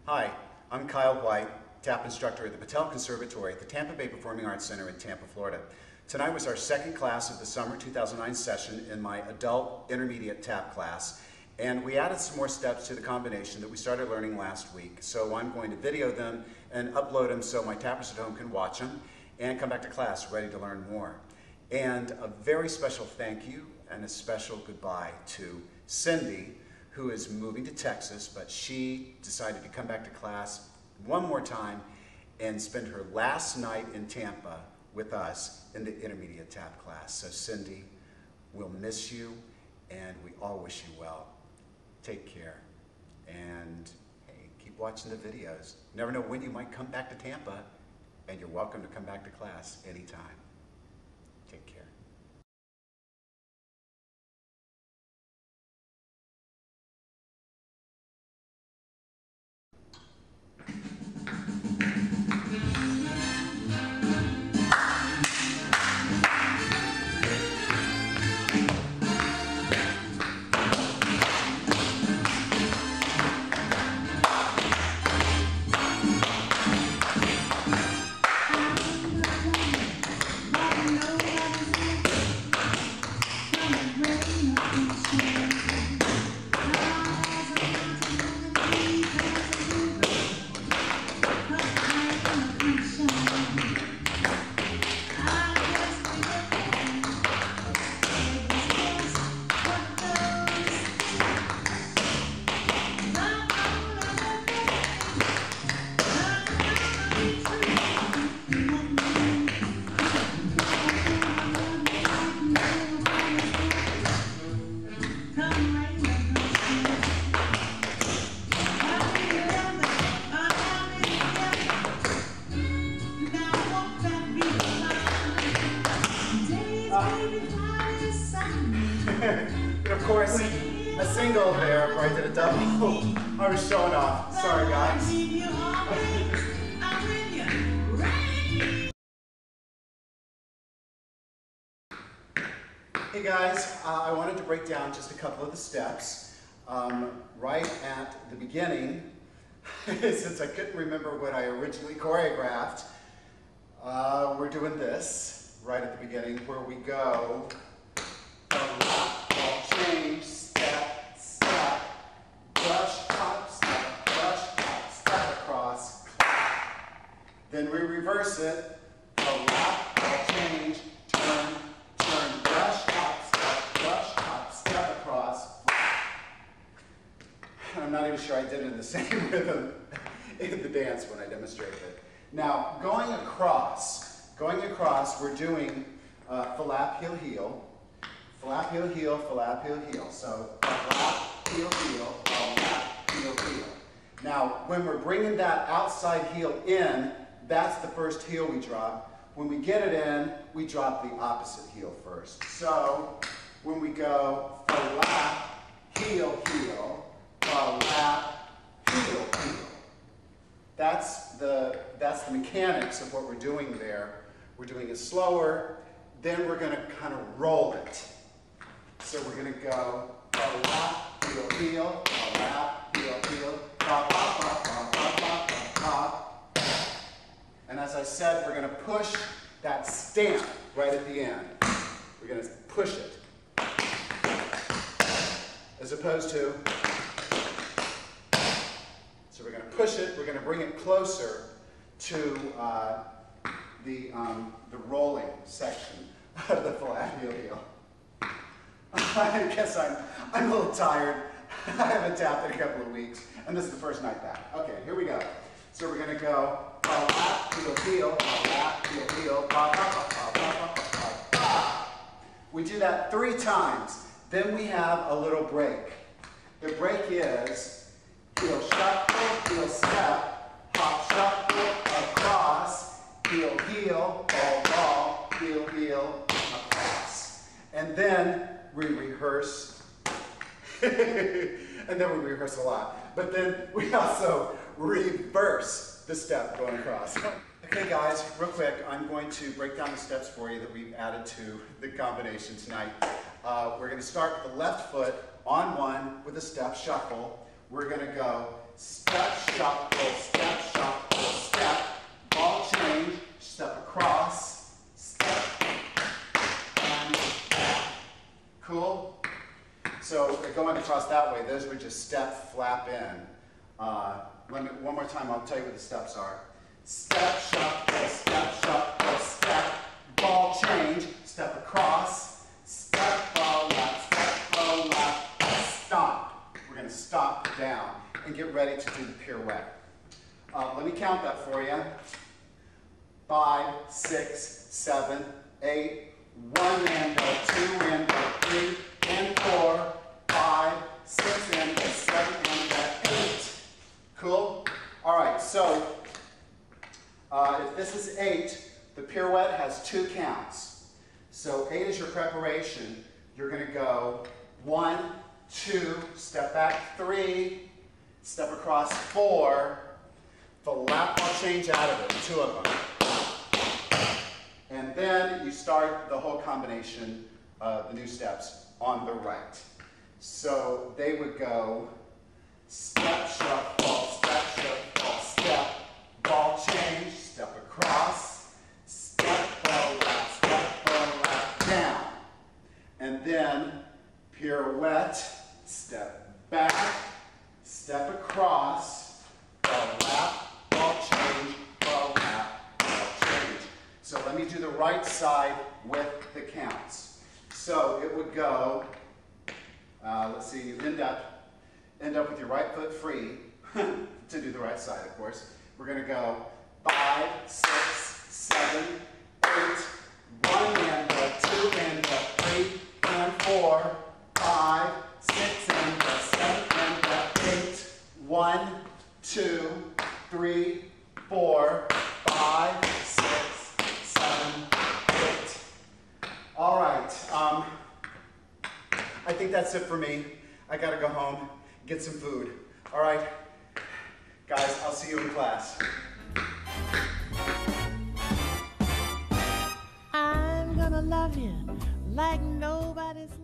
Hi, I'm Kyle White, tap instructor at the Patel Conservatort at the Tampa Bay Performing Arts Center in Tampa, Florida. Tonight was our second class of the summer 2009 session in my adult intermediate tap class, and we added some more steps to the combination that we started learning last week. So I'm going to video them and upload them so my tappers at home can watch them and come back to class ready to learn more. And a very special thank you and a special goodbye to Cindy, who is moving to Texas, but she decided to come back to class one more time and spend her last night in Tampa with us in the intermediate tap class. So Cindy, we'll miss you and we all wish you well. Take care and hey, keep watching the videos. Never know when you might come back to Tampa, and you're welcome to come back to class anytime. Take care. Of course, a single there, right, did a double. I was showing off. Sorry, guys. Hey guys, I wanted to break down just a couple of the steps. Right at the beginning, since I couldn't remember what I originally choreographed, we're doing this right at the beginning where we go change, step, step, brush, hop, step across, clap. Then we reverse it, go lap, change, turn, brush, hop, step across, clap. I'm not even sure I did it in the same rhythm in the dance when I demonstrated it. Now, going across, we're doing flap, heel, heel. Flap, heel, heel, flap, heel, heel. So, flap, heel, heel, flap, heel, heel. Now, when we're bringing that outside heel in, that's the first heel we drop. When we get it in, we drop the opposite heel first. So, when we go flap, heel, heel, flap, heel, heel. That's the mechanics of what we're doing there. We're doing it slower, then we're going to kind of roll it. So we're going to go lap, heel, heel, lap, heel, heel, pop, pop, pop, pop, pop, pop, pop, pop. And as I said, we're going to push that stamp right at the end. We're going to push it. As opposed to, so we're going to push it, we're going to bring it closer to the rolling section of the flap, heel, heel. I guess I'm a little tired. I haven't tapped in a couple of weeks, and this is the first night back. Okay, here we go. So we're going to go lap, heel, heel, lap, heel, heel, pop, pop, pop, pop, pop, pop, pop. We do that 3 times. Then we have a little break. The break is heel shuffle, heel step, hop shuffle, across, heel, heel, ball, heel, heel, across. And then we rehearse, and then we rehearse a lot. But then we also reverse the step going across. Okay guys, real quick, I'm going to break down the steps for you that we've added to the combination tonight. We're going to start with the left foot on one with a step shuffle. We're going to go step, shuffle, step, ball change, step across, step, and cool? So going across that way, those would just step, flap in. One more time, I'll tell you what the steps are. Step, shuffle, step, ball change, step across, step, ball left, stomp. We're going to stomp down and get ready to do the pirouette. Let me count that for you. 5, 6, 7, 8, 1 and go, 2 and go, 3 and 4, 5, 6 and go, 7 and go, 8. Cool? All right, so if this is 8, the pirouette has 2 counts. So 8 is your preparation. You're going to go 1, 2, step back 3, step across 4, the lap ball change out of it, 2 of them. And then you start the whole combination, the new steps, on the right. So they would go step, shuffle, step, ball change, step across, step, ball lap, down. And then pirouette, step back, step across, ball lap, ball change, ball lap, ball change. So let me do the right side with the counts. So it would go, let's see, you end up with your right foot free to do the right side, of course. We're going to go 5, 6, 7, 8, 1 and go, 2 and go, 3 and 4, 5, 6 and go, 7 and go, 8, 1, 2, 3, 4, 5, 6, 7, 8. All right, I think that's it for me. I gotta go home, get some food. All right, guys, I'll see you in class. I'm gonna love you like nobody's